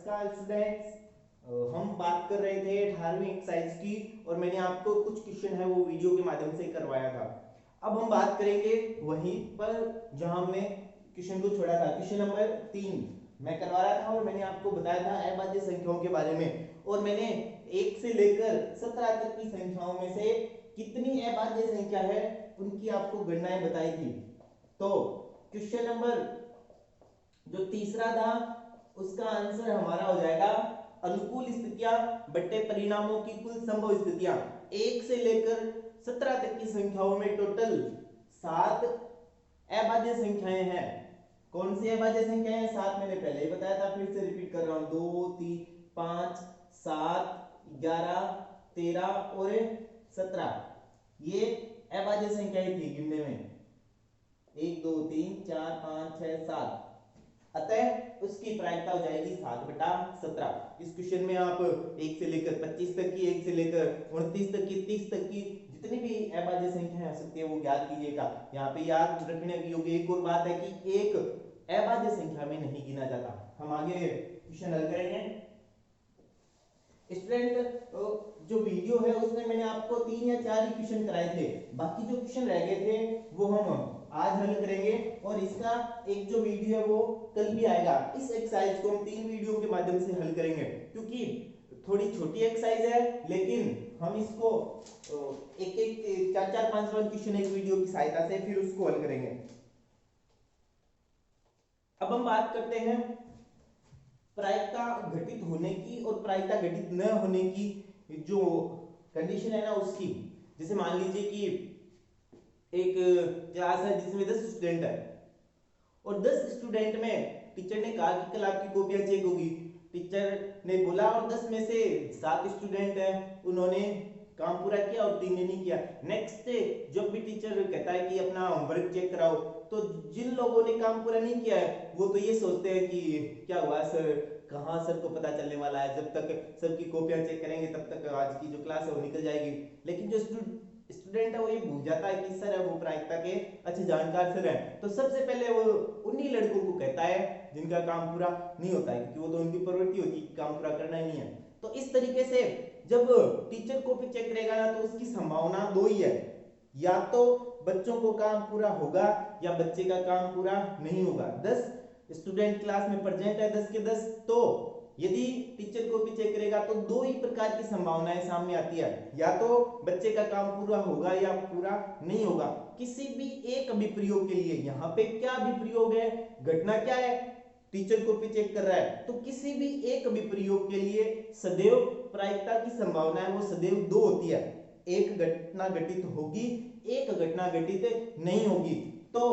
नमस्कार स्टूडेंट्स। हम बात कर रहे थे 18वीं एक्सरसाइज की और मैंने आपको कुछ क्वेश्चन है वो वीडियो के माध्यम से करवाया था। अब हम बात करेंगे वहीं पर जहां हमने क्वेश्चन को छोड़ा था। क्वेश्चन नंबर 3 मैं करवा रहा था और मैंने आपको बताया था अभाज्य संख्याओं के बारे में, और मैंने 1 से लेकर 17 तक की संख्याओं में से कितनी अभाज्य संख्या है उनकी आपको गणनाएं बताई थी। तो क्वेश्चन नंबर जो तीसरा था उसका आंसर हमारा हो जाएगा अनुकूल स्थितियां बट्टे परिणामों की कुल संभव स्थितियां। 1 से लेकर 17 तक की संख्याओं में टोटल 7 अभाज्य संख्याएं हैं। कौन सी अभाज्य संख्याएं हैं? 7 मैंने पहले ही बताया था, फिर से रिपीट कर रहा हूं। 2 3 5 7 11 13 और 17 ये अभाज्य संख्याएं थी गिनने में। 1 2 3 4 5 6 7, अतः उसकी प्रायिकता हो जाएगी 7/17। इस क्वेश्चन में आप 1 से लेकर 25 तक की, 1 से लेकर 29 तक की, 30 तक की जितनी भी अभाज्य संख्याएं हो सकती है वो ज्ञात कीजिएगा। यहाँ पे याद रखने योग्य एक और बात है कि एक अभाज्य संख्या में नहीं गिना जाता। हम आगे क्वेश्चन हल करेंगे। स्टूडेंट जो वीडियो है उसमें मैंने आपको 3 या 4 ही क्वेश्चन कराए थे, बाकी जो क्वेश्चन रह गए थे वो हम आज हल करेंगे और इसका एक जो वीडियो है वो कल भी आएगा। इस एक्सरसाइज को हम 3 वीडियो के माध्यम से हल करेंगे क्योंकि थोड़ी छोटी एक्सरसाइज है, लेकिन हम इसको एक एक 4 5 क्वेश्चन एक वीडियो की सहायता से फिर उसको हल करेंगे। अब हम बात करते हैं प्रायिकता घटित होने की और प्रायिकता घटित न होने की जो कंडीशन है ना उसकी। जैसे मान लीजिए कि एक क्लास है जिसमें 10 स्टूडेंट है और 10 स्टूडेंट में टीचर ने कहा कि कल आपकी कॉपियां चेक होगी। टीचर ने बोला और 10 में से 7 स्टूडेंट हैं उन्होंने काम पूरा किया और 3 ने नहीं किया। नेक्स्ट डे जब भी टीचर कहता है कि अपना होमवर्क चेक कराओ, तो जिन लोगों ने काम पूरा नहीं किया है वो तो ये सोचते हैं कि क्या हुआ सर, कहाँ सर को पता चलने वाला है, जब तक सबकी कॉपियां चेक करेंगे तब तक आज की जो क्लास है वो निकल जाएगी। लेकिन जो स्टूडेंट है वो ये भूल जाता है कि सर है वो प्रायिकता के अच्छे जानकार सर है, तो सबसे पहले वो उन्हीं लड़कों को कहता है जिनका काम पूरा नहीं होता है, क्योंकि वो तो उनकी प्रवृत्ति होती है काम पूरा करना ही नहीं है। तो इस तरीके से जब टीचर कॉपी चेक करेगा ना तो उसकी संभावना 2 ही है, या तो बच्चों को काम पूरा होगा या बच्चे का काम पूरा नहीं होगा। 10 स्टूडेंट क्लास में प्रेजेंट है 10 के 10, तो यदि टीचर को भी चेक करेगा तो 2 ही प्रकार की संभावनाएं सामने आती है, या तो बच्चे का काम पूरा होगा या पूरा नहीं होगा। किसी भी एक अभिप्रयोग के लिए यहाँ पे क्या अभिप्रयोग है, घटना क्या है, टीचर को भी चेक कर रहा है, तो किसी भी एक अभिप्रयोग के लिए सदैव प्रायिकता की संभावना है वो सदैव 2 होती है। एक घटना घटित होगी, एक घटना घटित नहीं होगी। तो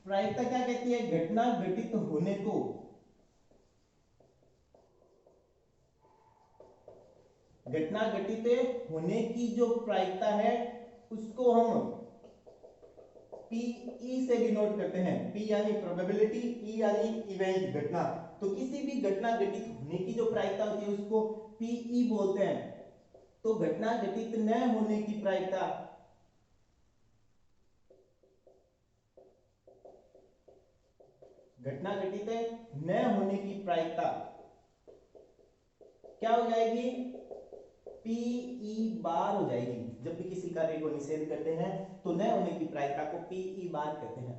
प्रायिकता क्या कहती है? घटना घटित होने को घटना घटित होने की जो प्रायिकता है उसको हम पीई से डिनोट करते हैं। पी यानी प्रोबेबिलिटी, ई यानी इवेंट, घटना। तो किसी भी घटना घटित होने की जो प्रायिकता होती है उसको पीई बोलते हैं। तो घटना घटित न होने की प्रायिकता घटना घटित न होने की प्रायिकता क्या हो जाएगी? पीई बार हो जाएगी। जब भी किसी कार्य को निषेध करते हैं तो न होने की प्रायिकता को पीई बार कहते हैं।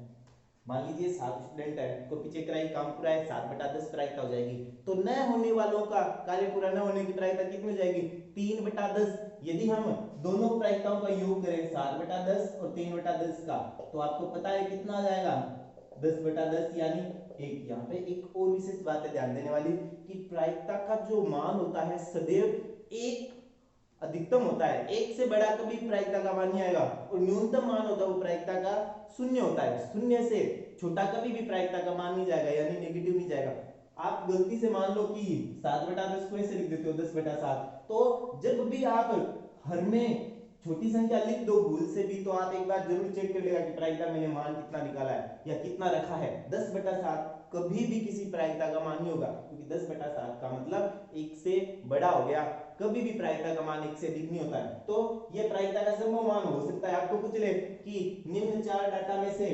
मान लीजिए 7 स्टूडेंट है, कॉपी चेक कराई, काम पूरा है, 7/10 प्रायिकता हो जाएगी। तो न होने वालों का कार्य पूरा न होने की प्रायिकता कितनी हो जाएगी? 3/10। यदि हम दोनों प्रायिकताओं का योग करें 7/10 और 3/10 का, तो आपको पता है कितना आ जाएगा? 10/10 यानी 1। यहाँ पे एक और विशेष बात है ध्यान देने वाली कि प्रायिकता का जो मान होता है सदैव 1 अधिकतम होता है। 1 से बड़ा कभी प्रायिकता का मान नहीं आएगा, और न्यूनतम मान होता है वो प्रायिकता का 0 होता है। 0 से छोटा कभी भी प्रायिकता का मान नहीं जाएगा, यानी नेगेटिव नहीं जाएगा। आप गलती से मान लो कि 7/10 को ऐसे लिख देते हो 10/7, तो जब भी आप हर में छोटी संख्या लिख दो भूल से भी, तो आप एक बार जरूर चेक कर लेगा कि प्रायिकता मैंने मान कितना निकाला है या कितना रखा है। 10/7 कभी भी किसी प्रायिकता का मान नहीं होगा, क्योंकि 10/7 का मतलब 1 से बड़ा हो गया। कभी भी प्रायिकता का मान 1 से अधिक नहीं होता है। तो यह प्रायिकता का संभव मान हो सकता है। आपको पूछ ले कि निम्न 4 डाटा में से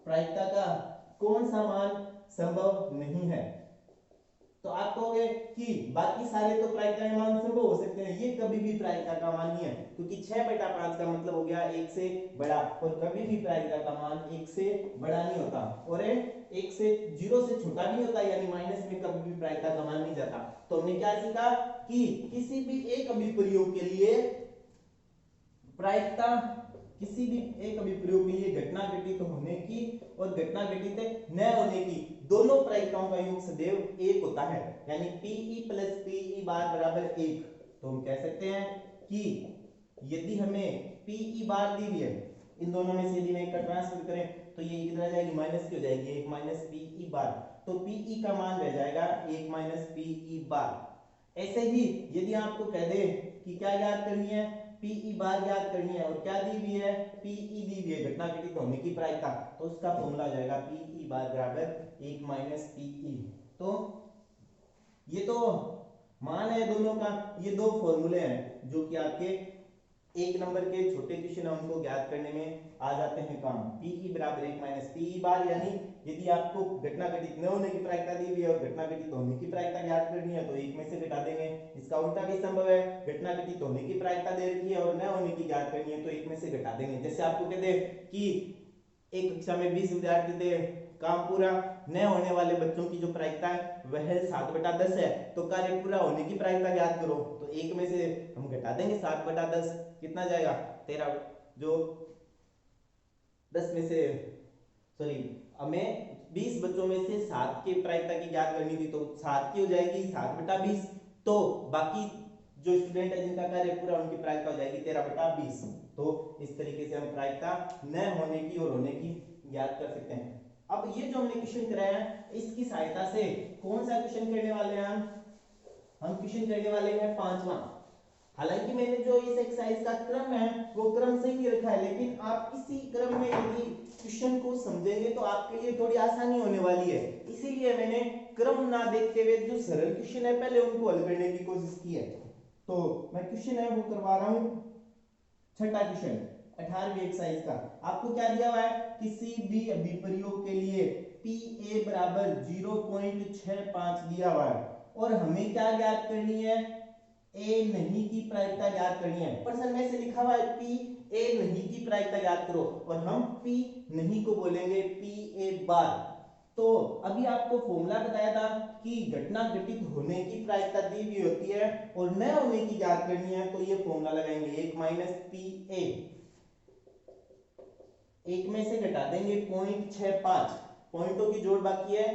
प्रायिकता का कौन सा मान संभव नहीं है, तो आप कहोगे कि बाकी सारे तो प्रायिकता के मान संभव हो सकते हैं, ये कभी भी प्रायिकता का मान नहीं है, क्योंकि 6/5 का मतलब हो गया 1 से बड़ा, और कभी भी प्रायिकता का मान 1 से बड़ा नहीं होता, और 1 से 0 से छोटा भी होता, यानी माइनस में कभी भी प्रायिकता का मान नहीं जाता। तो हमने क्या सीखा कि किसी भी एक अभिप्रयोग के लिए प्रायिकता, किसी भी एक अभिप्रयोग के लिए घटना घटित होने की और घटना घटित न होने की दोनों प्रायिकताओं का योग सदैव एक होता है, यानी Pe प्लस Pe बार बराबर 1। तो हम कह सकते हैं कि यदि हमें Pe बार दी हुई है, इन दोनों में से यदि मैं एक ट्रांसफर करें तो ये इधर आ जाएगी, माइनस की हो जाएगी, 1 माइनस Pe बार, तो Pe का मान रह जाएगा 1 माइनस Pe बार। ऐसे ही यदि आपको कह दे कि क्या याद करनी है, Pe बार याद करनी है, और क्या दी हुई है, Pe दी हुई है घटना घटित होने की प्रायिकता, तो उसका फॉर्मूला हो जाएगा Pe बार बराबर 1 माइनस Pe। तो ये तो मान है दोनों का, ये दो फॉर्मूले हैं जो कि आपके एक नंबर के छोटे क्वेश्चन है उनको ज्ञात करने में आ जाते हैं काम। Pe बराबर 1 माइनस Pe बार, यानी यदि आपको घटना घटित न होने की प्रायिकता दी हुई है और घटना घटित होने की प्रायिकता ज्ञात करनी है तो एक में से घटा देंगे। इसका उल्टा भी संभव है, घटना घटित होने की प्रायिकता दे रखी है और न होने की ज्ञात करनी है तो एक में से घटा देंगे। जैसे आपको कह दे कि एक कक्षा में 20 विद्यार्थी थे, काम पूरा न होने वाले बच्चों की जो प्रायिकता है वह 7/10 है, तो कार्य पूरा होने की प्रायिकता ज्ञात करो, तो एक में से हम घटा देंगे 7/10, कितना जाएगा 13, जो 10 में से सॉरी हमें 20 बच्चों में से 7 की प्रायिकता की ज्ञात करनी थी, तो 7 की हो जाएगी 7/20, तो बाकी जो स्टूडेंट है जिनका कार्य पूरा उनकी प्रायिकता हो जाएगी 13/20। तो इस तरीके से हम प्रायिकता न होने की और होने की ज्ञात कर सकते हैं। अब ये जो हमने क्वेश्चन कराया है इसकी सहायता से कौन सा क्वेश्चन करने वाले हैं हम क्वेश्चन करने वाले हैं 5वां। हालांकि मैंने जो इस एक्सरसाइज का क्रम है वो क्रम सही नहीं रखा है, लेकिन आप इसी क्रम में यदि क्वेश्चन को समझेंगे तो आपके लिए थोड़ी आसानी होने वाली है, इसीलिए मैंने क्रम ना देखते हुए जो सरल क्वेश्चन है पहले उनको हल करने की कोशिश की है। तो मैं क्वेश्चन है वो करवा रहा हूं, छठा क्वेश्चन 18वीं एक्सरसाइज का। आपको क्या दिया हुआ है, किसी भी अभिप्रयोग के लिए Pa बराबर 0.65 दिया हुआ है और हमें क्या ज्ञात करनी है, ए नहीं की प्रायिकता ज्ञात करनी है। प्रश्न में से लिखा हुआ है पी ए नहीं की प्रायिकता ज्ञात करो, और हम पी नहीं को बोलेंगे पी ए बार। तो अभी आपको फॉर्मूला बताया था कि घटना घटित होने की प्रायिकता दी हुई होती है और न होने की ज्ञात करनी है, तो ये फॉर्मूला लगाएंगे 1 माइनस पी ए, एक में से घटा देंगे 0.65, पॉइंटों की जोड़ बाकी है,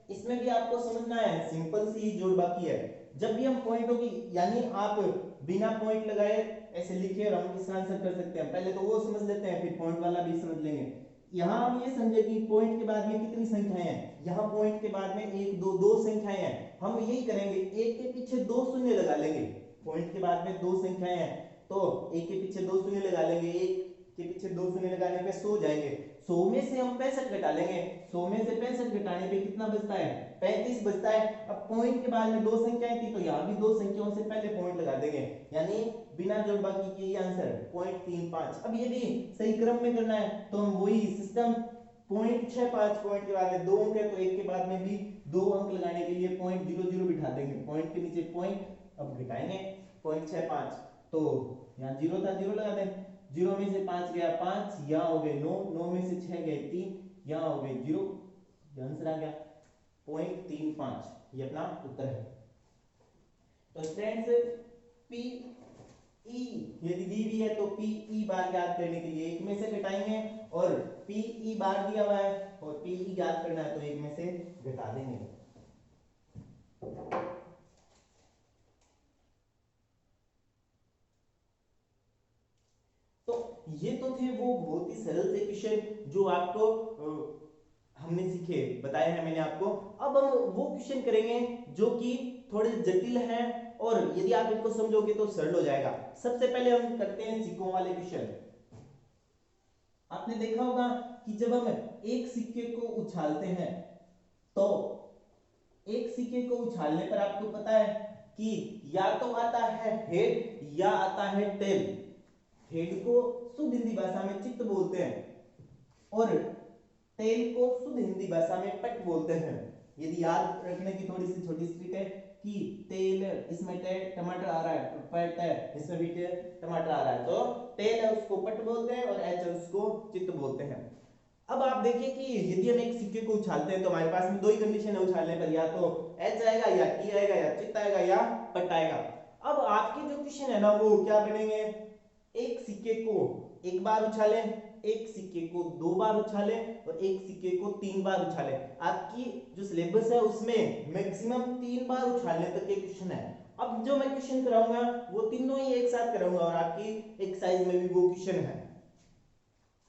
इसमें भी आपको समझना है, सिंपल सी जोड़ बाकी है। जब भी हम पॉइंटों की, यानी आप बिना पॉइंट लगाए ऐसे लिखे और हम इसका आंसर कर सकते हैं, पहले तो वो समझ लेते हैं फिर पॉइंट वाला भी समझ लेंगे। यहां हम ये समझे कि पॉइंट के बाद में कितनी संख्याएं हैं, यहां पॉइंट के बाद में 1 2 दो संख्याएं हैं, हम यही करेंगे एक के पीछे 2 शून्य लगा लेंगे। पॉइंट के बाद में 2 संख्याएं हैं तो एक के पीछे 2 शून्य लगा लेंगे, एक के पीछे 2 शून्य लगाने पे 100 जाएंगे, 100 में से हम 65 घटा लेंगे, 100 में से 65 घटाने पे कितना बचता है, 35 बचता है। अब पॉइंट के बाद में 2 संख्याएं थी तो यहाँ भी 2 संख्याओं से पहले पॉइंट लगा देंगे, यानी बिना जोड़ बाकी के ये आंसर 0.35। अब यदि सही क्रम में करना है तो हम वही सिस्टम 0.65, पॉइंट के बाद में 2 अंक है तो एक के बाद में भी 2 अंक लगाने के लिए 0.00 बिठा देंगे, पॉइंट के नीचे पॉइंट, अब घटाएंगे 0.65, तो यहाँ 0 था 0 लगा दें, 0 में से 5 गया 5, यहाँ हो गए 9, 9 में से 6 गए 3, यहाँ हो गए 0, ये आंसर आ गया 0.35, ये अपना उत्तर है। तो स्टूडेंट्स पी ई यदि दी हुई है तो पी ई बार ज्ञात करने के लिए एक में से घटाएंगे, और पी ई बार दिया हुआ है और पी ई ज्ञात करना है तो एक में से घटा देंगे। तो ये तो थे वो बहुत ही सरल से क्वेश्चन जो आपको हमने सीखे, बताए हैं मैंने आपको। अब हम वो क्वेश्चन करेंगे जो कि थोड़े जटिल हैं और यदि आप इनको समझोगे तो सरल हो जाएगा। सबसे पहले हम करते हैं सिक्कों वाले क्वेश्चन। आपने देखा होगा कि जब हम एक सिक्के को उछालते हैं तो एक सिक्के को उछालने पर आपको पता है कि या तो आता है हेड या आता है टेल। हेड को शुद्ध हिंदी भाषा में चित्त बोलते हैं और टेल को शुद्ध हिंदी भाषा में पट बोलते हैं। यदि याद रखने की थोड़ी सी छोटी सी ट्रिक है कि तेल, इसमें टमाटर आ रहा है, पट है, इसमें भी टमाटर आ रहा है, तो तेल है उसको पट बोलते हैं और एच है उसको चित्त बोलते हैं। अब आप देखिए कि यदि हम एक सिक्के को उछालते हैं तो हमारे पास में दो ही कंडीशन है उछालने पर, या तो एच आएगा या टी आएगा या चित्त आएगा या पट आएगा। अब आपके जो क्वेश्चन है ना वो क्या बनेंगे, एक सिक्के को एक बार उछालें, एक सिक्के को दो बार उछालें और एक सिक्के को तीन बार उछालें। आपकी जो सिलेबस है उसमें मैक्सिमम तीन बार उछालने तक के क्वेश्चन है। अब जो मैं क्वेश्चन कराऊंगा वो तीनों ही एक साथ कराऊंगा और आपकी एक्सरसाइज में भी वो क्वेश्चन है।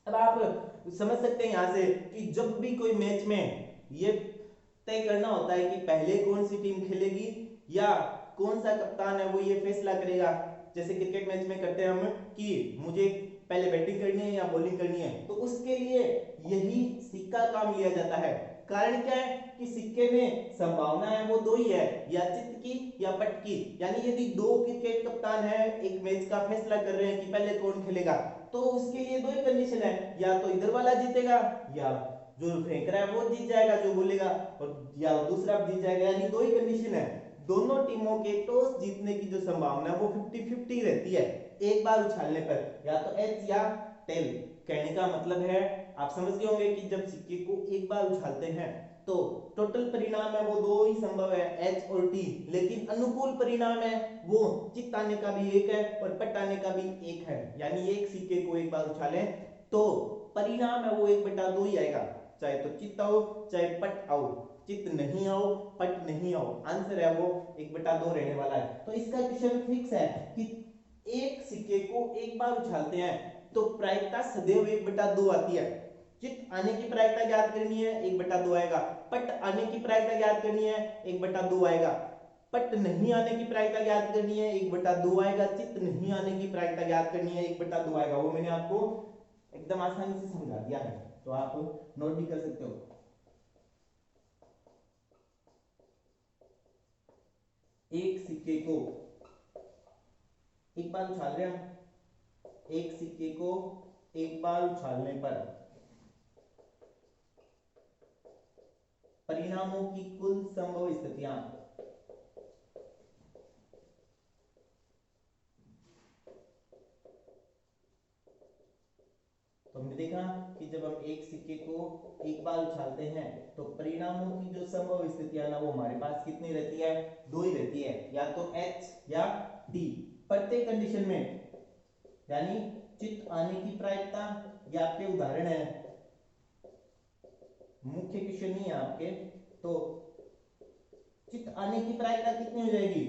अब आप समझ सकते हैं यहां से कि जब भी कोई मैच में ये तय करना होता है कि पहले कौन सी टीम खेलेगी या कौन सा कप्तान है वो ये फैसला करेगा। जैसे क्रिकेट मैच में करते हैं हम कि मुझे पहले बैटिंग करनी है या बॉलिंग करनी है, तो उसके लिए यही सिक्का काम लिया जाता है। कारण क्या है कि सिक्के में संभावना है वो दो ही है, या चित्त की या पट की। यानी यदि दो क्रिकेट कप्तान है एक मैच का फैसला कर रहे हैं कि पहले कौन खेलेगा, तो उसके लिए दो ही कंडीशन है, या तो इधर वाला जीतेगा या जो फेंक रहा है वो जीत जाएगा जो बोलेगा, और या दूसरा जीत जाएगा। यानी दो ही कंडीशन है। दोनों टीमों के टॉस जीतने की जो संभावना है वो 50-50 रहती है एक बार उछालने पर, या तो एच या टेल। कहने का मतलब है आप समझ गए होंगे कि जब सिक्के को एक बार उछालते हैं तो टोटल परिणाम है वो दो ही संभव है, एच और टी, लेकिन अनुकूल परिणाम है वो चित्त आने का भी एक है और पट आने का भी एक है। यानी एक सिक्के को एक बार उछालें तो परिणाम है वो 1/2 ही आएगा, चाहे तो चित्त आओ चाहे पट आओ। चित्त नहीं आओ पट नहीं आओ, आंसर है वो 1/2 रहने वाला है। तो इसका क्वेश्चन फिक्स है कि एक सिक्के को एक बार उछालते हैं तो प्रायिकता सदैव 1/2 आती है। चित्त आने की प्रायिकता ज्ञात करनी है 1/2 आएगा, पट आने की प्रायिकता ज्ञात करनी है 1/2 आएगा, पट नहीं आने की प्रायिकता ज्ञात करनी है 1/2 आएगा, चित्त नहीं आने की प्रायिकता ज्ञात करनी है 1/2 आएगा। वो मैंने आपको एकदम आसानी से समझा दिया है, तो आप नोट भी कर सकते हो। एक सिक्के को एक बार उछाल रहे हैं, एक सिक्के को एक बार उछालने पर परिणामों की कुल संभव स्थितियां, तो हमने देखा कि जब हम एक सिक्के को एक बार उछालते हैं तो परिणामों की जो संभव स्थितियां ना वो हमारे पास कितनी रहती है, दो ही रहती है, या तो एच या टी प्रत्येक कंडीशन में। यानी चित्त आने की प्रायिकता, ये आपके उदाहरण है, मुख्य क्वेश्चन नहीं है आपके, तो चित्त आने की प्रायिकता कितनी हो जाएगी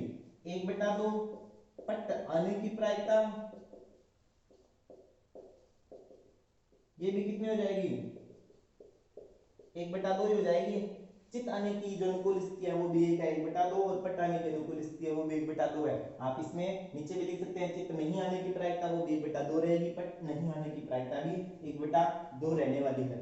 1/2, पट आने की प्रायिकता ये भी कितनी हो जाएगी 1/2 ही हो जाएगी। चित्त आने की जो अनुकूल स्थिति है वो भी एक है 1/2, और पट आने की अनुकूल स्थिति है वो भी 1/2 है। आप इसमें नीचे भी लिख सकते हैं चित्त नहीं आने की प्रायिकता वो भी 1/2 रहेगी, पट नहीं आने की प्रायिकता भी 1/2 रहने वाली है।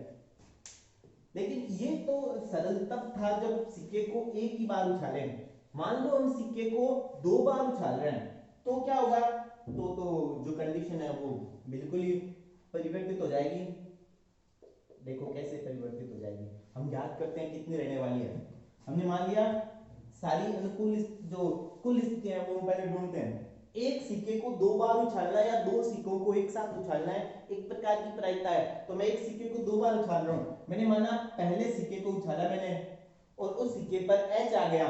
लेकिन ये तो सरल तब था जब सिक्के को एक ही बार उछालें। मान लो हम सिक्के को दो बार उछाल रहे हैं तो क्या होगा, तो जो कंडीशन है वो बिल्कुल ही परिवर्तित हो जाएगी। देखो कैसे परिवर्तित हो जाएगी, हम याद करते हैं कितनी रहने वाली है। हमने मान लिया सारी अनुकूल जो कुल स्थितियां हैं वो हम पहले ढूंढते हैं। एक सिक्के को दो बार उछालना है या दो सिक्कों को एक साथ उछालना है, एक प्रकार की प्रायिकता है। तो मैं एक सिक्के को दो बार उछाल रहा हूं, मैंने माना पहले सिक्के को उछाला मैंने और उस सिक्के पर एच आ गया।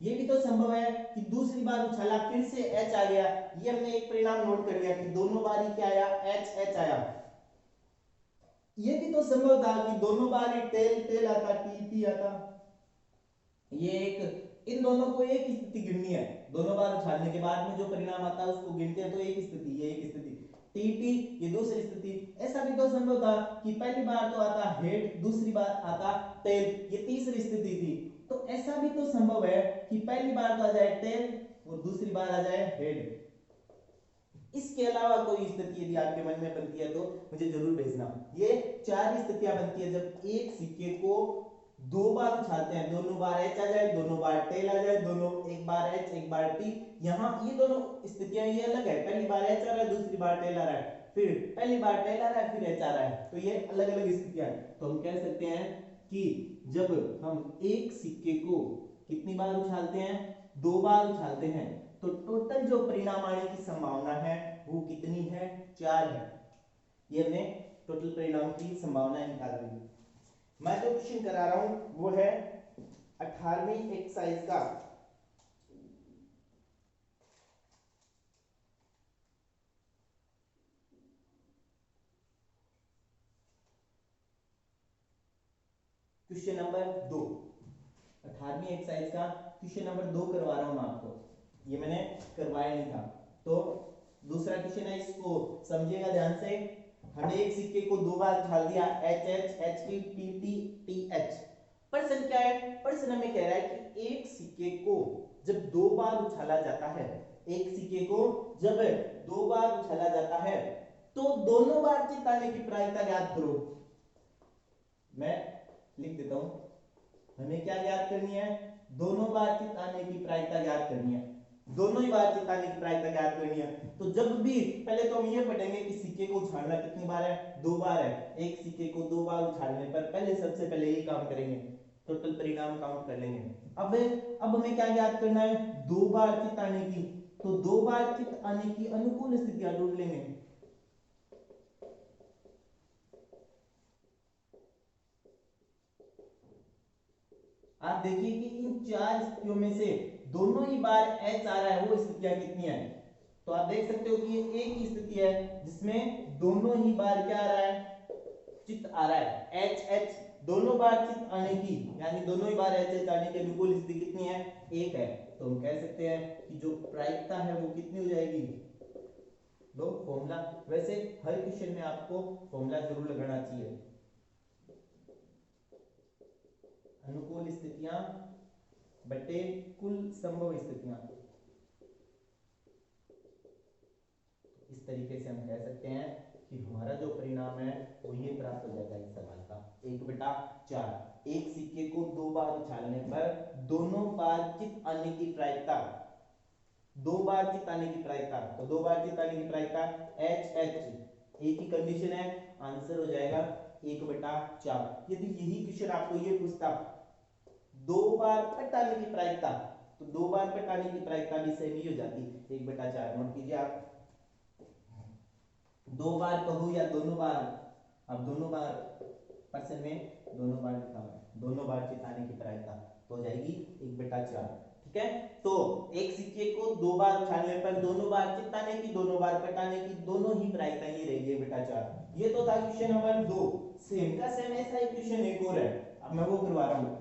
ये भी तो संभव है कि दूसरी बार उछाला फिर से एच आ गया। ये हमने एक परिणाम नोट कर लिया कि दोनों बार ही क्या आया, एच एच आया। ये भी तो संभव था कि दोनों बार ही टेल टेल आता, टी टी आता। ये एक, इन दोनों को एक स्थिति गिननी है, दोनों बार उछालने के बाद में जो परिणाम आता है उसको गिनते हैं, तो एक स्थिति, ये एक स्थिति, टी टी ये दूसरी स्थिति। ऐसा भी तो संभव था कि पहली बार तो आता हेड, दूसरी बार आता टेल, ये तीसरी स्थिति थी। तो ऐसा भी तो संभव है कि पहली बार तो आ जाए टेल और दूसरी बार आ जाए हेड। इसके अलावा कोई स्थिति यदि आपके मन में बनती है तो मुझे जरूर भेजना। ये चार स्थितियां बनती है जब एक सिक्के को दो बार उछालते हैं, दोनों बार एच आ जाए, दोनों बार टेल आ जाए, दोनों एक बार एच एक बार टी। यहाँ ये दोनों स्थितियां ये अलग है, पहली बार एच आ रहा है दूसरी बार टेल आ रहा है, फिर पहली बार टेल आ रहा है फिर एच आ रहा है, तो ये अलग अलग स्थितियां। तो हम कह सकते हैं कि जब हम एक सिक्के को कितनी बार उछालते हैं, 2 बार उछालते हैं, तो टोटल जो परिणाम आने की संभावना है वो कितनी है, 4 है। ये हमने टोटल परिणाम की संभावना निकाल ली। मैं जो क्वेश्चन करा रहा हूं वो है 18वीं एक्सरसाइज का क्वेश्चन नंबर 2। 18वीं एक्सरसाइज का क्वेश्चन नंबर 2 करवा रहा हूं मैं आपको, ये मैंने करवाया नहीं था। तो दूसरा क्वेश्चन है, इसको समझिएगा ध्यान से। हमने एक सिक्के को 2 बार उछाल दिया, H H H T T T T H. प्रश्न क्या है, प्रश्न हमें कह रहा है कि एक सिक्के को जब 2 बार उछाला जाता है, एक सिक्के को जब 2 बार उछाला जाता है तो दोनों बार चिताने की प्रायिकता ज्ञात करो। मैं लिख देता हूं, हमें क्या ज्ञात करनी है, दोनों बार चिताने की प्रायिकता ज्ञात करनी है, दोनों ही बार चिताने की प्रायिकता ज्ञात करनी है। तो जब भी, पहले तो हम ये पढ़ेंगे कि सिक्के को उछालना कितनी बार है, 2 बार है। एक सिक्के को 2 बार उछालने पर पहले सबसे पहले ये काम करेंगे, टोटल परिणाम काउंट कर लेंगे। अब हमें क्या ज्ञात करना है, 2 बार चित आने की, तो 2 बार चित आने की अनुकूल स्थितियां ढूंढ लेंगे। आप देखिए कि इन 4 स्थितियों में से दोनों ही बार एच आ रहा है, वो स्थितियां कितनी है। तो आप देख सकते हो कि ये एक ही स्थिति है जिसमें दोनों ही बार क्या आ रहा है, चित्त आ रहा है, एच एच दोनों बार चित्त आने की, यानी दोनों ही बार एच एच आने की अनुकूल स्थिति कितनी है, 1 है। तो हम कह सकते हैं कि जो प्रायिकता है वो कितनी हो जाएगी, दो फॉर्मूला। वैसे हर क्वेश्चन में आपको फॉर्मूला जरूर लगाना चाहिए। अनुकूल स्थितियां बटे कुल संभव स्थितियां, इस तरीके से हम कह सकते हैं कि हमारा जो परिणाम है वो ये प्राप्त हो जाएगा इस सवाल का, 1/4। एक सिक्के को 2 बार उछालने पर दोनों बार चित आने की प्रायिकता, 2 बार चित आने की प्रायिकता, तो 2 बार चित आने की प्रायिकता एच एच, एक ही कंडीशन है, आंसर हो जाएगा 1/4। यदि यही क्वेश्चन आपको ये पूछता 2 बार पट आने की प्रायिकता, तो 2 बार पट आने की प्रायिकता भी सेम ही हो जाती, 1/4। नोट कीजिए आप, 2 बार कहो या दोनों बार, अब दोनों बार पर्सन में दोनों बार लिखा हुआ है, दोनों बार चिताने की प्रायिकता तो हो जाएगी 1/4। ठीक है, तो एक सिक्के को 2 बार उछालने पर दोनों बार चिताने की, दोनों बार पटाने की, दोनों ही प्रायिकता ये रहेगी 1/4। ये तो था क्वेश्चन नंबर 2। सेम का सेम ऐसा ही क्वेश्चन एक और है, अब मैं वो करवा रहा हूं,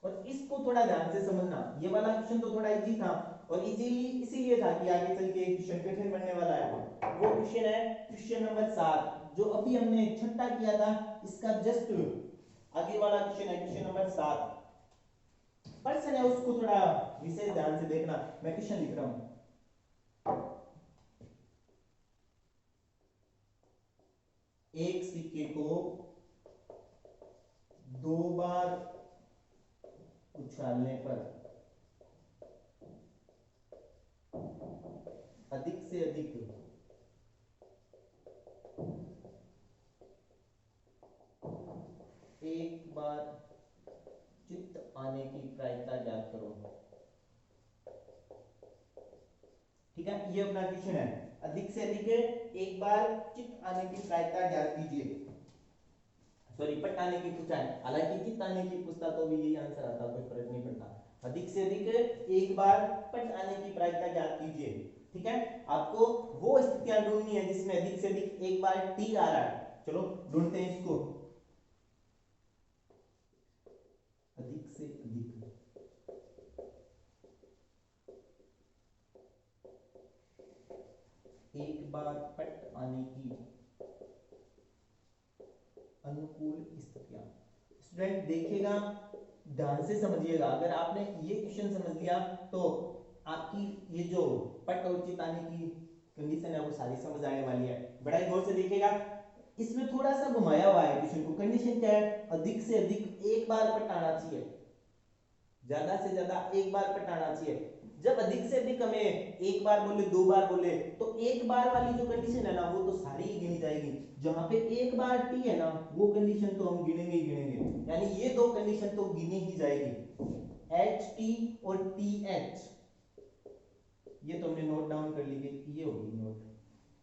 और इसको थोड़ा ध्यान से समझना। ये वाला क्वेश्चन तो थोड़ा इजी था, और इजीली इसीलिए था कि आगे चल के क्वेश्चन कठिन बनने वाला है। वो क्वेश्चन है क्वेश्चन नंबर 7, जो अभी हमने छठा किया था, इसका जस्ट आगे वाला क्वेश्चन है क्वेश्चन नंबर 7। प्रश्न है उसको थोड़ा विशेष ध्यान से देखना, मैं क्वेश्चन लिख रहा हूं। एक सिक्के को 2 बार उछालने पर अधिक से अधिक एक बार चित्त आने की प्रायिकता ज्ञात करो। ठीक है, ये अपना क्वेश्चन है, अधिक से अधिक एक बार चित्त आने की प्रायिकता ज्ञात कीजिए। सॉरी, पट आने की पूछा है, हालांकि चित्त आने की पूछता तो भी यही आंसर आता, कोई फर्क नहीं पड़ता। अधिक से अधिक एक बार पट आने की प्रायिकता ज्ञात कीजिए। ठीक है, आपको वो स्थितियां ढूंढनी है जिसमें अधिक से अधिक एक बार टी आ रहा है। चलो ढूंढते हैं इसको, अधिक से अधिक एक बार पट आने की अनुकूल स्थितियां। स्टूडेंट देखिएगा, ध्यान से समझिएगा, अगर आपने ये क्वेश्चन समझ लिया तो आपकी ये जो पट और चित आने की कंडीशन है वो सारी समझ आने वाली है। बड़ा ही गौर से देखिएगा, इसमें थोड़ा सा घुमाया हुआ है क्वेश्चन को। कंडीशन क्या है, अधिक से अधिक एक बार पट आना चाहिए, ज्यादा से ज्यादा एक बार पट आना चाहिए। जब अधिक से अधिक हमें एक बार बोले दो बार बोले तो एक बार वाली जो कंडीशन है ना वो तो सारी ही गिनी जाएगी। जहां पे एक बार टी है ना वो कंडीशन तो हम गिनेंगे ही गिनेंगे, यानी ये दो कंडीशन तो गिनी ही जाएगी, एच टी और टी एच। ये तो हमने नोट डाउन कर ली, ये होगी नोट,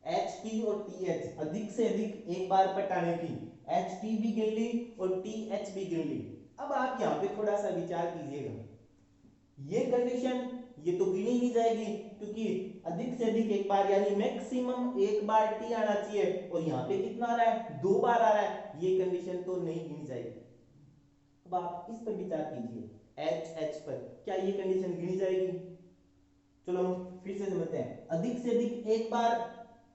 एच टी और टी एच अधिक से अधिक एक बार पटाने की, एच टी भी गिन ली और टी एच भी गिन ली। अब आप यहाँ पे थोड़ा सा विचार कीजिएगा, ये कंडीशन ये तो गिनी नहीं जाएगी क्योंकि अधिक से अधिक एक बार यानी मैक्सिमम एक बार टी आना चाहिए, और यहाँ पे कितना आ रहा है, दो बार आ रहा है, ये कंडीशन तो नहीं गिनी जाएगी। अब आप इस पर विचार कीजिए, एच एच पर, क्या ये कंडीशन गिनी जाएगी? चलो फिर से समझते हैं, अधिक से अधिक एक बार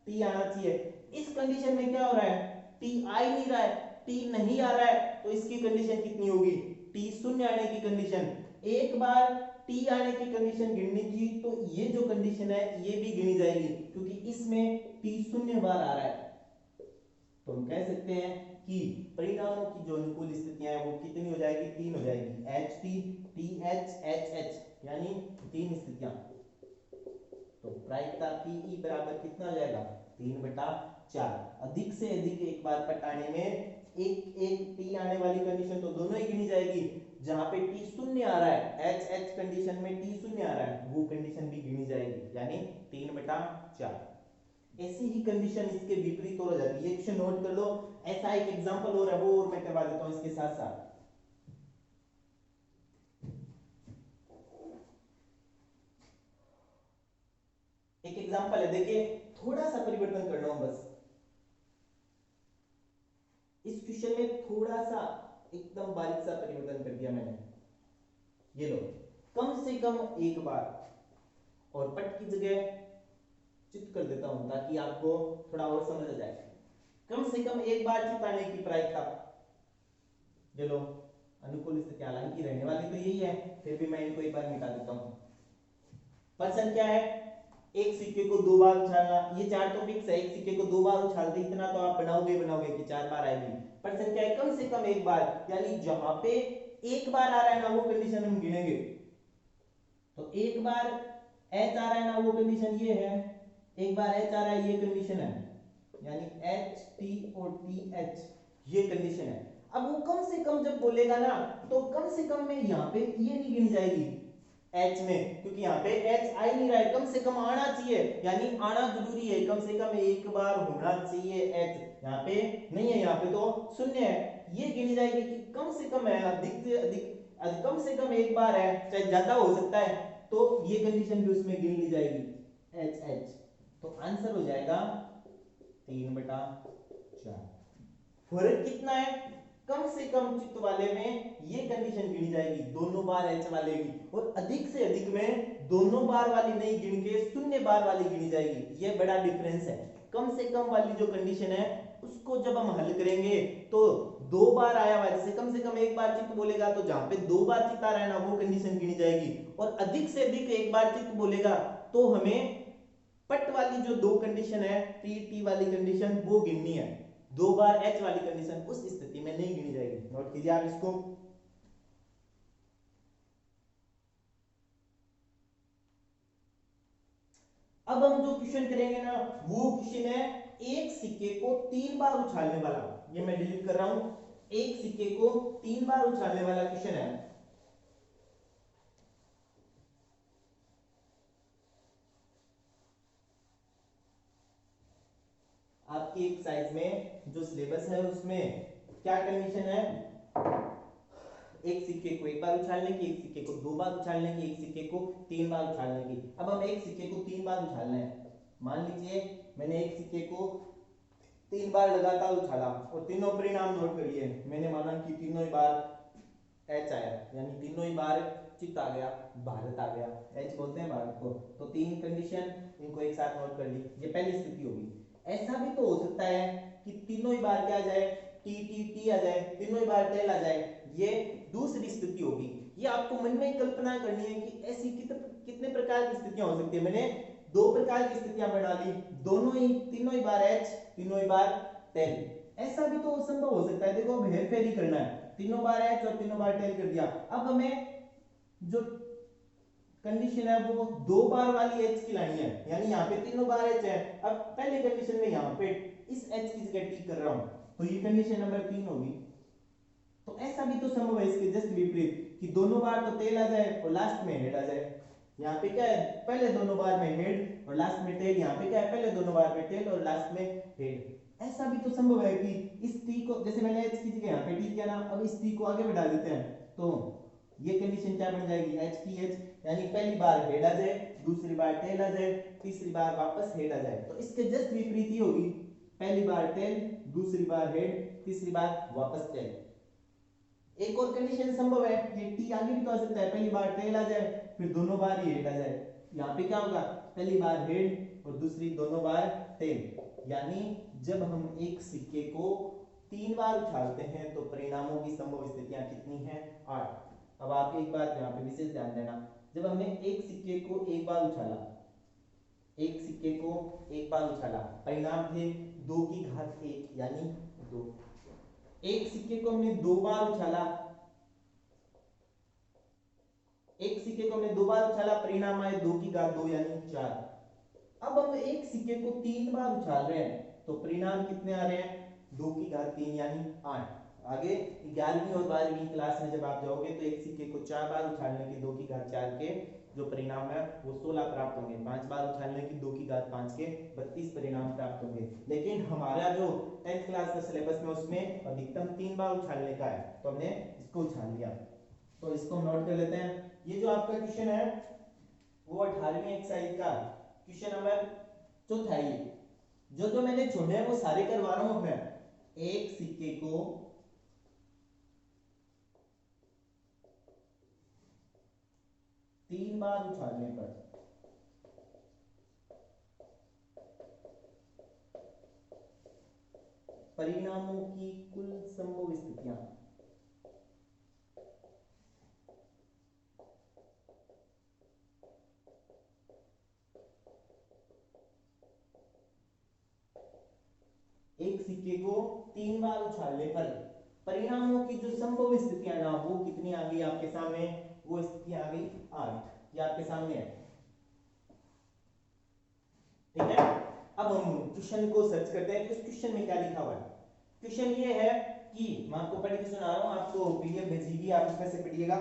टी आना चाहिए, इस कंडीशन में क्या हो रहा है, टी आ ही नहीं रहा है, टी नहीं आ रहा है, तो इसकी कंडीशन कितनी होगी, टी शून्य आने की कंडीशन। एक बार टी आने की कंडीशन गिननी थी तो ये जो कंडीशन है ये भी गिनी जाएगी क्योंकि इसमें टी शून्य बार आ रहा है। तो हम कह सकते हैं कि परिणामों की जो अनुकूल स्थितियां हैं वो कितनी हो जाएगी, तीन हो जाएगी, H T, T H, H H, यानी तीन स्थितियां। तो प्रायिकता पीई बराबर कितना हो जाएगा, 3/4। अधिक से अधिक एक बार पटाने में एक एक टी आने वाली कंडीशन तो दोनों ही गिनी जाएगी, जहां पे टी शून्य आ रहा है, एच एच कंडीशन में टी शून्य आ रहा है वो कंडीशन भी गिनी जाएगी, यानी 3/4। ऐसी ही कंडीशन इसके विपरीत हो जाती है, ये क्वेश्चन नोट कर लो। ऐसा एक एग्जांपल और है वो और मैं करवा देता हूं इसके साथ साथ। एक एग्जांपल है, देखिए थोड़ा सा परिवर्तन कर रहा हूं बस इस क्वेश्चन में, थोड़ा सा एकदम बारीक सा परिवर्तन कर दिया मैंने। ये लो, कम से कम एक बार, और पट की जगह चित कर देता हूं ताकि आपको थोड़ा और समझ आ जाए। कम से कम एक बार चिताने की प्रायिकता, ये लो अनुकूल स्थिति हालांकि रहने वाली तो यही है, फिर भी मैं इनको एक बार मिटा देता हूं। पर्सन क्या है, एक सिक्के को दो बार उछालना, ये चार तो फिक्स है, एक सिक्के को दो बार उछालते इतना तो आप बनाओगे बनाओगे कि चार बार आएगी। पर्सन क्या है, कम से कम एक बार, यानी जहां पे एक बार आ रहा है ना वो कंडीशन हम गिनेंगे। तो एक बार एच आ रहा है ना वो कंडीशन ये है, एक बार एच आ रहा है ये कंडीशन है, यानी एच टी और टी एच ये कंडीशन है। अब वो कम से कम जब बोलेगा ना तो कम से कम में यहाँ पे ये नहीं गिनी जाएगी एच में, क्योंकि यहाँ पे एच आ ही नहीं रहा है, कम से कम आना चाहिए, यानी आना जरूरी है, कम से कम एक बार होना चाहिए एच, यहाँ पे नहीं है, यहाँ पे तो शून्य है, ये गिनी जाएगी कि कम से कम है, अधिक से अधिक कम से कम एक बार है, चाहे ज्यादा हो सकता है, तो ये कंडीशन भी उसमें गिन ली जाएगी एच एच। तो आंसर हो जाएगा 3/4। फर्क कितना है, कम से कम चित्त वाले में ये कंडीशन गिनी जाएगी दोनों बार एच वाले की, और अधिक से अधिक में दोनों बार वाली नहीं गिन के शून्य बार वाली गिनी जाएगी, ये बड़ा डिफरेंस है। कम से कम वाली जो कंडीशन है उसको जब हम हल करेंगे तो दो बार आया हुआ है, जैसे कम से कम एक बार चित्त बोलेगा तो जहां पे दो बार चित्त आ रहा है ना वो कंडीशन गिनी जाएगी, और अधिक से अधिक एक बार चित्त बोलेगा तो हमें पट वाली जो दो कंडीशन है टी टी वाली कंडीशन वो गिननी है, दो बार एच वाली कंडीशन उस स्थिति में नहीं गिनी जाएगी। नोट कीजिए आप इसको। अब हम जो क्वेश्चन करेंगे ना वो क्वेश्चन है एक सिक्के को तीन बार उछालने वाला, ये मैं डिलीट कर रहा हूं, एक सिक्के को तीन बार उछालने वाला क्वेश्चन है। आपकी एक साइज में जो सिलेबस है उसमें क्या कंडीशन है, एक सिक्के को एक बार उछालने की, एक सिक्के को दो बार उछालने की, एक सिक्के को तीन बार उछालने की। अब हम एक सिक्के को तीन बार उछालना है, मान लीजिए मैंने एक सिक्के को तीन बार लगातार उछाला और तीनों परिणाम नोट कर लिए, मैंने माना कि तीनों ही बार एच आया, यानी तीनों ही बार चित्त आ गया, भारत आ गया, एच बोलते हैं भारत को। तो तीन कंडीशन इनको एक साथ नोट कर ली, ये पहली स्थिति होगी। ऐसा भी तो हो सकता है कि तीनों ही बार क्या आ जाए, टी टी टी आ जाए, तीनों ही बार टेल आ जाए, ये दूसरी स्थिति होगी। ये आपको मन में कल्पना करनी है कि ऐसी कितने प्रकार की स्थितियां हो सकती है। मैंने दो प्रकार की स्थितियां बना ली, दोनों ही तीनों ही बार एच, तीनों ही बार टेल। ऐसा भी तो संभव हो सकता है, देखो अब हेर फेर ही करना है, तीनों बार एच और तीनों बार टेल कर दिया। अब हमें जो कंडीशन है वो दो बार वाली एच की लानी है, यानी यहाँ पे तीनों बार एच है। अब पहले कंडीशन में यहाँ पे इस एच की जगह टी कर रहा हूं, तो ये कंडीशन नंबर 3 होगी। तो ऐसा भी तो संभव है इसके जस्ट विपरीत कि दोनों बार तो टेल आ जाए और लास्ट में हेड आ जाए। यहाँ पे क्या है, पहले दोनों बार में हेड और लास्ट में टेल। यहाँ पे क्या है, पहले दोनों बार में टेल और लास्ट में हेड। ऐसा भी तो संभव है कि इस टी को, जैसे मैंने एच की जगह यहाँ पे टी किया ना, अब इस टी को आगे बढ़ा देते हैं, तो ये कंडीशन क्या बन जाएगी, एच टी एच, यानी पहली बार हेड आ जाए, दूसरी बार टेल आ जाए, तीसरी बार वापस हेड आ जाए। तो इसके जस्ट विपरीत ही होगी, पहली बार टेल, दूसरी बार हेड, तीसरी बार वापस टेल। एक और कंडीशन संभव है, ये टी आगे भी तो आ सकता है, पहली बार टेल आ जाए फिर दोनों बार ही हेड आ जाए। यहाँ पे क्या होगा, पहली बार हेड और दूसरी दोनों बार टेल। यानी जब हम एक सिक्के को 3 बार उछालते हैं तो परिणामों की संभव स्थितियां कितनी हैं, 8। अब आप एक बात यहाँ पे विशेष ध्यान देना, जब हमने एक सिक्के को एक बार उछाला, एक सिक्के को एक बार उछाला, परिणाम थे 2 की घात 1 यानी 2। एक सिक्के को हमने 2 बार उछाला, एक सिक्के को हमने 2 बार उछाला, परिणाम आए 2 की घात 2 यानी 4। अब हम एक सिक्के को 3 बार उछाल रहे हैं तो परिणाम कितने आ रहे हैं, 2 की घात 3 यानी 8। आगे 11वीं और 12वीं क्लास में जब आप जाओगे तो एक सिक्के को 4 बार उछालने के 2 की घात 4 के जो परिणाम है वो 16 प्राप्त होंगे, 5 बार उछालने की 2 की घात 5 के 32 परिणाम प्राप्त होंगे। लेकिन हमारा जो 10th क्लास का सिलेबस में उसमें अधिकतम 3 बार उछालने का है, तो हमने इसको उछाल लिया। तो इसको नोट कर लेते हैं। ये जो आपका क्वेश्चन है वो 18वीं एक्सरसाइज का क्वेश्चन नंबर चौथा है। जो जो मैंने छोड़े हैं वो सारे करवा रहा हूं मैं। एक सिक्के को तीन बार उछालने पर परिणामों की कुल संभव स्थितियां। एक सिक्के को 3 बार उछालने पर परिणामों की जो संभव स्थितियां ना वो कितनी आ गई आपके सामने, वो स्थितियां आ गई 8। ये आपके सामने है, ठीक है। अब हम क्वेश्चन को सर्च करते हैं कि उस क्वेश्चन में क्या लिखा हुआ है। क्वेश्चन ये है कि मैं आपको पढ़ के सुना रहा हूं, आपको पीडीएफ भेजीगी, आप इसमें से पढ़िएगा।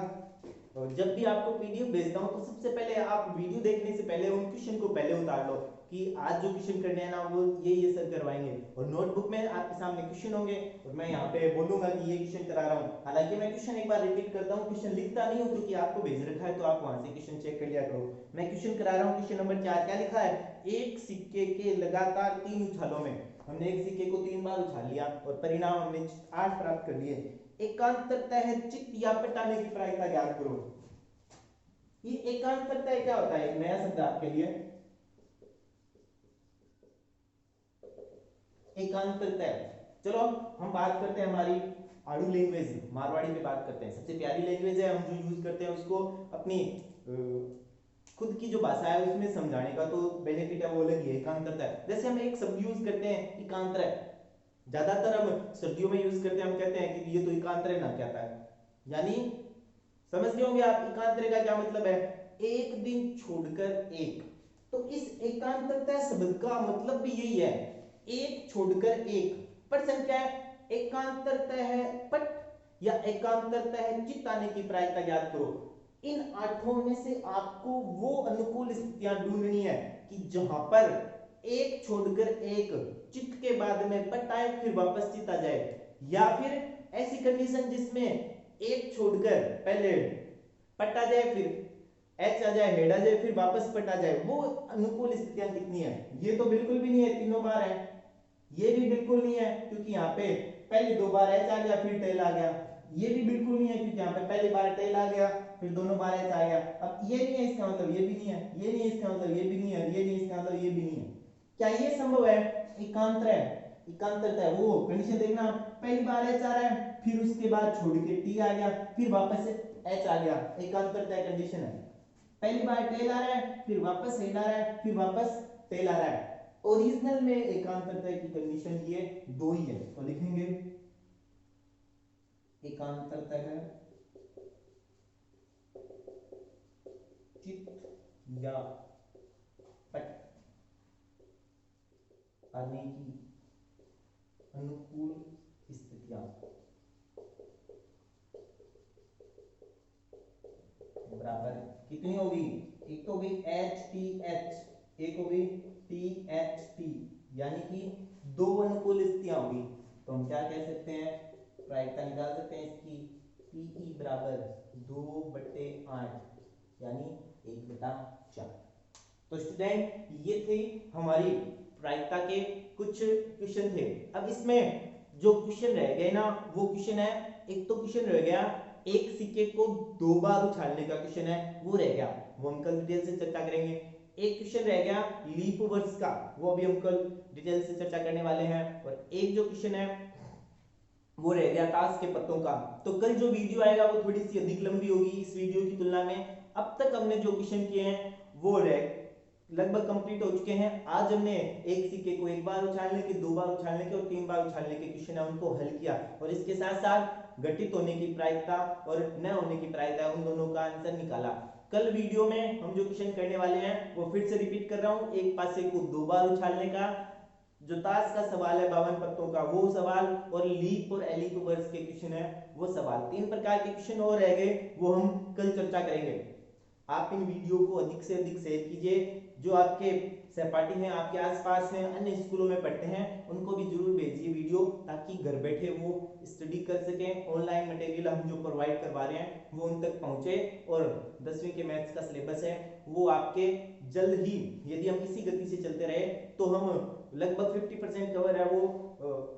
और जब भी आपको पीडीएफ भेजता हूं तो सबसे पहले आप वीडियो देखने से पहले उन क्वेश्चन को पहले उतार लो कि आज जो क्वेश्चन करने हैं ना वो ये सर करवाएंगे। और नोटबुक में आपके सामने क्वेश्चन होंगे और मैं यहाँ पे बोलूंगा कि ये क्वेश्चन करा रहा हूँ। हालांकि मैं क्वेश्चन एक बार रिपीट करता हूँ, क्वेश्चन लिखता नहीं हूँ क्योंकि आपको भेज रखा है तो आप वहां से क्वेश्चन चेक कर लिया करो। मैं क्वेश्चन करा रहा हूँ। क्वेश्चन नंबर 4 क्या लिखा है, एक सिक्के के लगातार 3 उछालों में हमने एक सिक्के को 3 बार उछाल लिया और परिणाम हमने 8 प्राप्त कर लिए। एकांतरतः चित्त या पटाने की प्रायिकता ज्ञात करो। ये एकांतरतः क्या होता है, एक नया शब्द आपके लिए। एकांतरतः, चलो हम बात करते हैं हमारी आड़ू लैंग्वेज मारवाड़ी में बात करते हैं। सबसे प्यारी लैंग्वेज है, हम जो यूज करते हैं उसको अपनी खुद की जो भाषा है उसमें समझाने का तो बेनिफिट है वो अलग ही है। एकांतरतः, जैसे हम एक शब्द यूज करते हैं एकांतर, ज्यादातर हम सर्दियों में यूज करते हैं, हम कहते हैं कि ये तो एकांतर ना कहता है, यानी समझ गए होंगे आप एकांतर का क्या मतलब है, एक दिन छोड़कर एक। तो इस एकांतरता शब्द का मतलब भी यही है, एक छोड़कर एक। प्रश्न क्या है, एकांतरता है पट या एकांतरता है चित्त आने की प्रायिकता ज्ञात करो। इन 8 में से आपको वो अनुकूल स्थितियां ढूंढनी है कि जहां पर एक छोड़कर एक, चित्त के बाद में पट आए फिर वापस चित्त आ जाए, या फिर ऐसी कंडीशन जिसमें एक छोड़कर पहले पट आ जाए फिर एच आ जाए, हेड आ जाए, फिर वापस पट आ जाए। वो अनुकूल स्थितियां कितनी है, ये तो बिल्कुल भी नहीं है, तीनों बार है। ये भी बिल्कुल नहीं है क्योंकि यहाँ पे पहले 2 बार एच आ गया फिर टेल आ गया। ये भी बिल्कुल नहीं है क्योंकि यहाँ पे पहली बार टेल आ गया फिर दोनों बार एच आ गया। अब ये नहीं है इसका मतलब ये भी नहीं है, ये नहीं है इसका मतलब ये भी नहीं है, ये नहीं इसका मतलब ये भी नहीं है। क्या ये संभव है, एकांतर है, एकांतरता है। वो कंडीशन देखना, पहली बार एच आ रहा है फिर उसके बाद छोड़ के टी आ गया फिर वापस एच आ गया, एकांतरता कंडीशन है। पहली बार टेल आ रहा है फिर वापस हेड आ रहा है फिर वापस टेल आ रहा है। ओरिजिनल में एकांतरता की कंडीशन ये 2 ही है, तो लिखेंगे एकांतरता है उचित या पट आने की अनुकूल स्थितियां बराबर कितनी होगी? एक तो होगी एच टी एच, एक होगी टी एच टी, यानी कि दो अनुकूल स्थितियां होगी। तो हम क्या कह सकते हैं, प्रायिकता निकाल सकते हैं इसकी, पीई बराबर 2/8 यानी 1/4। तो स्टूडेंट ये थे हमारी प्रायिकता के कुछ क्वेश्चन थे। अब इसमें जो क्वेश्चन रह गए ना, वो क्वेश्चन है, एक तो क्वेश्चन रह गया एक सिक्के को 2 बार उछालने का क्वेश्चन है, वो रह गया, वो हम कल डिटेल से चर्चा करेंगे। एक क्वेश्चन रह गया लीप वर्ड्स का, वो भी हम कल डिटेल से चर्चा करने वाले हैं। और एक जो क्वेश्चन है वो रह गया ताश के पत्तों का। तो कल जो वीडियो आएगा वो थोड़ी सी अधिक लंबी होगी इस वीडियो की तुलना में। अब तक हमने जो क्वेश्चन किए हैं वो लगभग कंप्लीट हो चुके हैं। आज हमने एक सिक्के को 1 बार उछालने के, 2 बार उछालने के और 3 बार उछालने के क्वेश्चन है उनको हल किया, और इसके साथ साथ घटित होने की प्रायिकता और न होने की प्रायिकता उन दोनों का आंसर निकाला। कल वीडियो में हम जो क्वेश्चन करने वाले हैं वो फिर से रिपीट कर रहा हूं, एक पासे को 2 बार उछालने का, जो ताश का सवाल है 52 पत्तों का वो सवाल, और लीप और एलिप वर्ड्स के क्वेश्चन है वो सवाल। 3 प्रकार के क्वेश्चन और रह गए, वो हम कल चर्चा करेंगे। आप इन वीडियो को अधिक से अधिक शेयर कीजिए, जो आपके सहपाठी हैं, आपके आसपास हैं, अन्य स्कूलों में पढ़ते हैं, उनको भी जरूर भेजिए वीडियो, ताकि घर बैठे वो स्टडी कर सकें। ऑनलाइन मटेरियल हम जो प्रोवाइड करवा रहे हैं वो उन तक पहुंचे, और 10वीं के मैथ्स का सिलेबस है वो आपके जल्द ही, यदि हम इसी गति से चलते रहे तो हम लगभग 50% कवर है वो,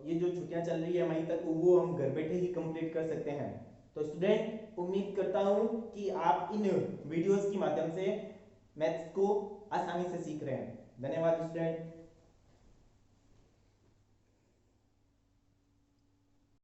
ये जो छुट्टियां चल रही है मई तक, वो हम घर बैठे ही कंप्लीट कर सकते हैं। तो स्टूडेंट उम्मीद करता हूं कि आप इन वीडियोस के माध्यम से मैथ्स को आसानी से सीख रहे हैं। धन्यवाद स्टूडेंट।